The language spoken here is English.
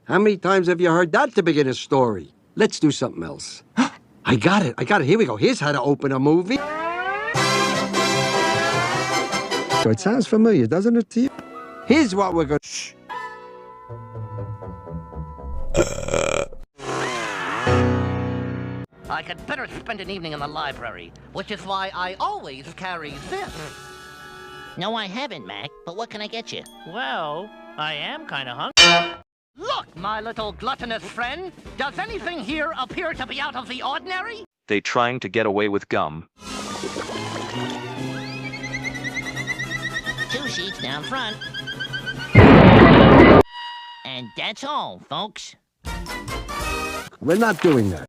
How many times have you heard that to begin a story? Let's do something else. I got it. Here we go. Here's how to open a movie. So it sounds familiar, doesn't it to you? Here's what we're going to... Shh. I could better spend an evening in the library, which is why I always carry this. No, I haven't, Mac. But what can I get you? Well, I am kind of hungry. Look, my little gluttonous friend, does anything here appear to be out of the ordinary? They trying to get away with gum. 2 sheets down front. And that's all, folks. We're not doing that.